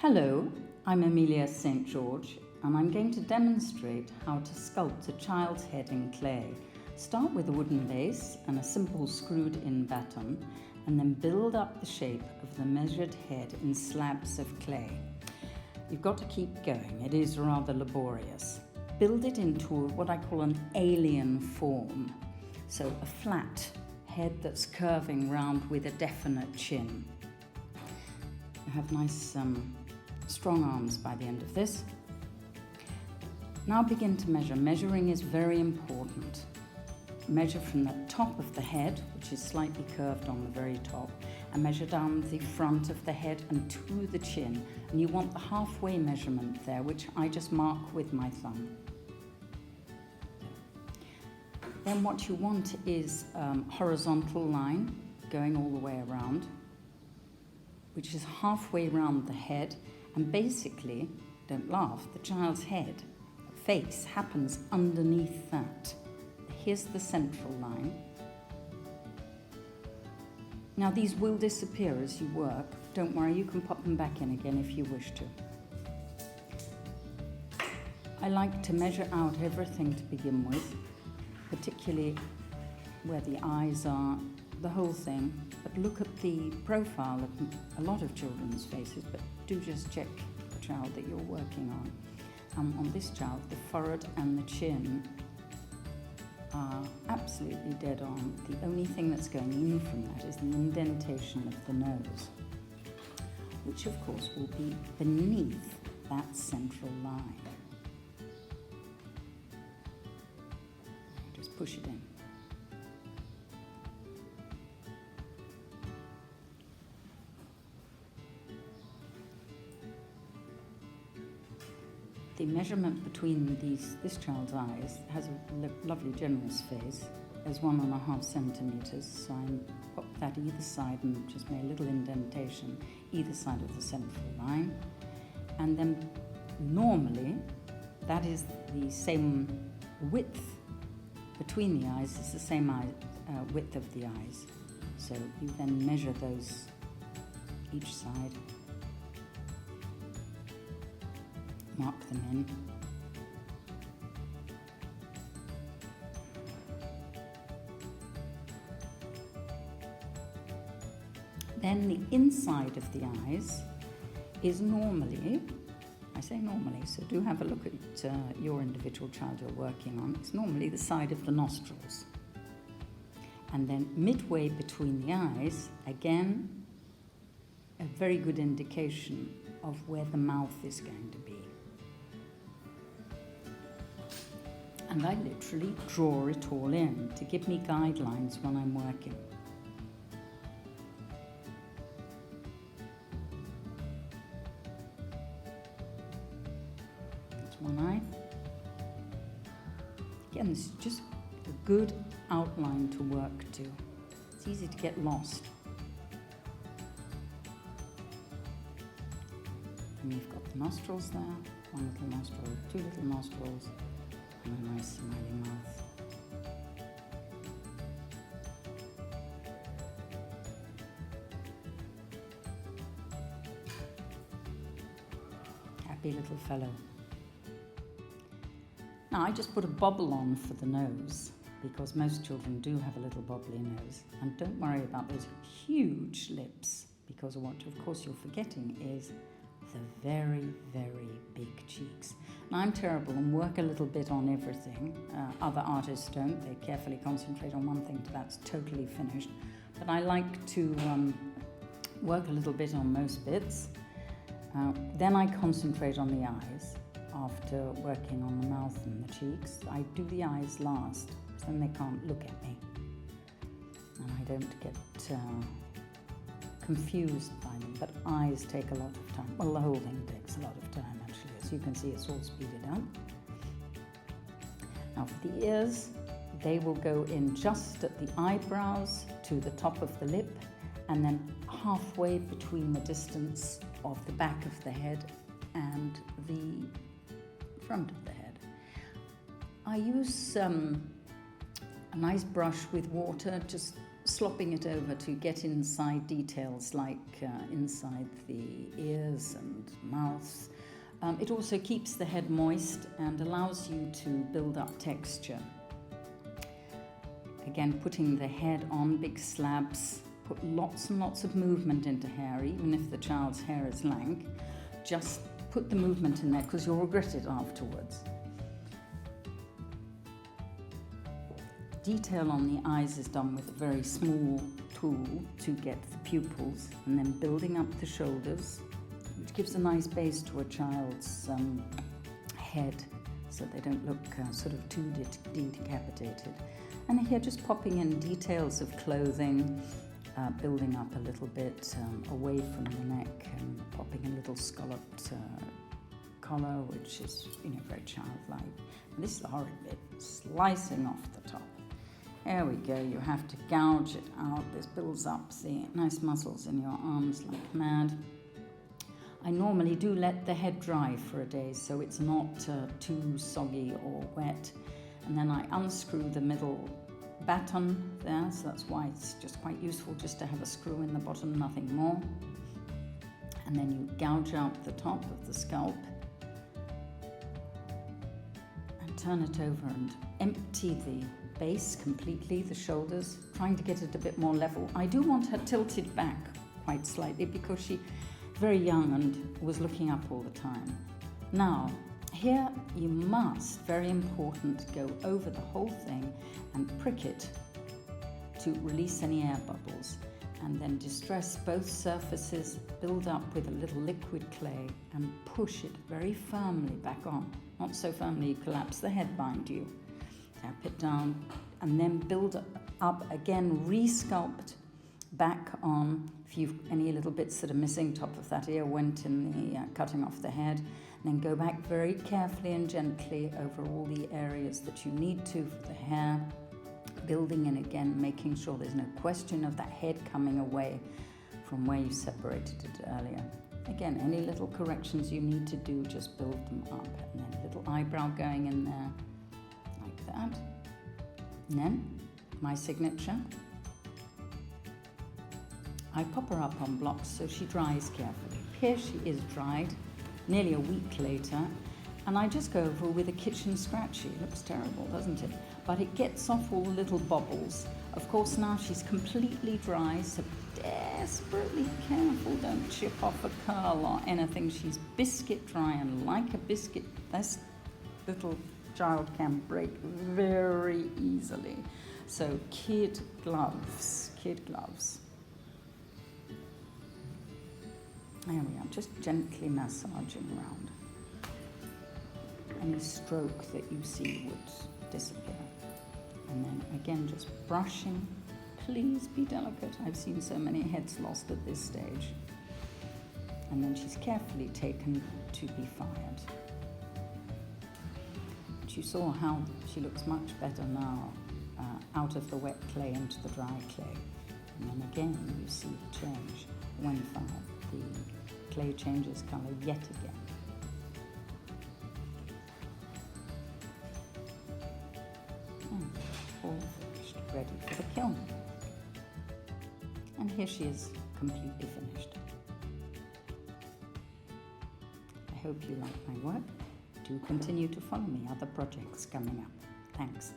Hello, I'm Amelia St. George, and I'm going to demonstrate how to sculpt a child's head in clay. Start with a wooden base and a simple screwed-in baton, and then build up the shape of the measured head in slabs of clay. You've got to keep going, it is rather laborious. Build it into what I call an alien form, so a flat head that's curving round with a definite chin. I have nice strong arms by the end of this. Now begin to measure. Measuring is very important. Measure from the top of the head, which is slightly curved on the very top, and measure down the front of the head and to the chin. And you want the halfway measurement there, which I just mark with my thumb. Then what you want is a horizontal line going all the way around, which is halfway round the head, and basically, don't laugh, the child's head, face, happens underneath that. Here's the central line. Now these will disappear as you work. Don't worry, you can pop them back in again if you wish to. I like to measure out everything to begin with, particularly where the eyes are, the whole thing. But look at the profile of a lot of children's faces, but do just check the child that you're working on. On this child, the forehead and the chin are absolutely dead on. The only thing that's going in from that is the indentation of the nose, which of course will be beneath that central line. Just push it in. The measurement between this child's eyes has a lovely generous face. There's 1.5 centimetres, so I popped that either side and just made a little indentation either side of the central line. And then normally that is the same width between the eyes, it's the same width of the eyes. So you then measure those each side. Mark them in. Then the inside of the eyes is normally, I say normally, so do have a look at your individual child you're working on. It's normally the side of the nostrils. And then midway between the eyes, again, a very good indication of where the mouth is going to be. And I literally draw it all in to give me guidelines when I'm working. That's one eye. Again, this is just a good outline to work to. It's easy to get lost. And you've got the nostrils there, one little nostril, two little nostrils, and a nice smiling mouth. Happy little fellow. Now I just put a bobble on for the nose, because most children do have a little bobbly nose. And don't worry about those huge lips, because what of course you're forgetting is the very, very big cheeks. Now I'm terrible and work a little bit on everything. Other artists don't. They carefully concentrate on one thing till that's totally finished. But I like to work a little bit on most bits. Then I concentrate on the eyes after working on the mouth and the cheeks. I do the eyes last, so then they can't look at me. And I don't get confused by them, but eyes take a lot of time. Well, the whole thing takes a lot of time actually. As you can see, it's all speeded up. Now for the ears, they will go in just at the eyebrows to the top of the lip, and then halfway between the distance of the back of the head and the front of the head. I use a nice brush with water, just slopping it over to get inside details like inside the ears and mouth. It also keeps the head moist and allows you to build up texture. Again, putting the head on big slabs, put lots and lots of movement into hair, even if the child's hair is lank. Just put the movement in there because you'll regret it afterwards. Detail on the eyes is done with a very small tool to get the pupils, and then building up the shoulders, which gives a nice base to a child's head so they don't look sort of too decapitated. And here just popping in details of clothing, building up a little bit away from the neck, and popping a little scalloped collar, which is, very childlike. And this is the horrid bit, slicing off the top. There we go, you have to gouge it out. This builds up the nice muscles in your arms like mad. I normally do let the head dry for a day so it's not too soggy or wet. And then I unscrew the middle baton there, so that's why it's just quite useful just to have a screw in the bottom, nothing more. And then you gouge out the top of the scalp and turn it over and empty the base completely, the shoulders, trying to get it a bit more level. I do want her tilted back quite slightly because she's very young and was looking up all the time. Now, here you must, very important, go over the whole thing and prick it to release any air bubbles, and then distress both surfaces, build up with a little liquid clay and push it very firmly back on. Not so firmly you collapse the head, mind you. Tap it down and then build up again, re-sculpt back on. If any little bits that are missing, top of that ear went in the cutting off the head. And then go back very carefully and gently over all the areas that you need to for the hair, building in again, making sure there's no question of that head coming away from where you separated it earlier. Again, any little corrections you need to do, just build them up. And then a little eyebrow going in there, like that. And then, my signature. I pop her up on blocks so she dries carefully. Here she is dried, nearly a week later, and I just go over with a kitchen scratchy. It looks terrible, doesn't it? But it gets off all the little bobbles. Of course, now she's completely dry, so desperately careful, don't chip off a curl or anything. She's biscuit dry, and like a biscuit, this little child can break very easily. So kid gloves. There we are, just gently massaging around. Any stroke that you see would disappear. And then again, just brushing. Please be delicate. I've seen so many heads lost at this stage. And then she's carefully taken to be fired. But you saw how she looks much better now, out of the wet clay into the dry clay. And then again, you see the change when fired. The clay changes colour yet again. All finished, ready for the kiln. And here she is, completely finished. I hope you like my work. Do continue to follow me, other projects coming up. Thanks.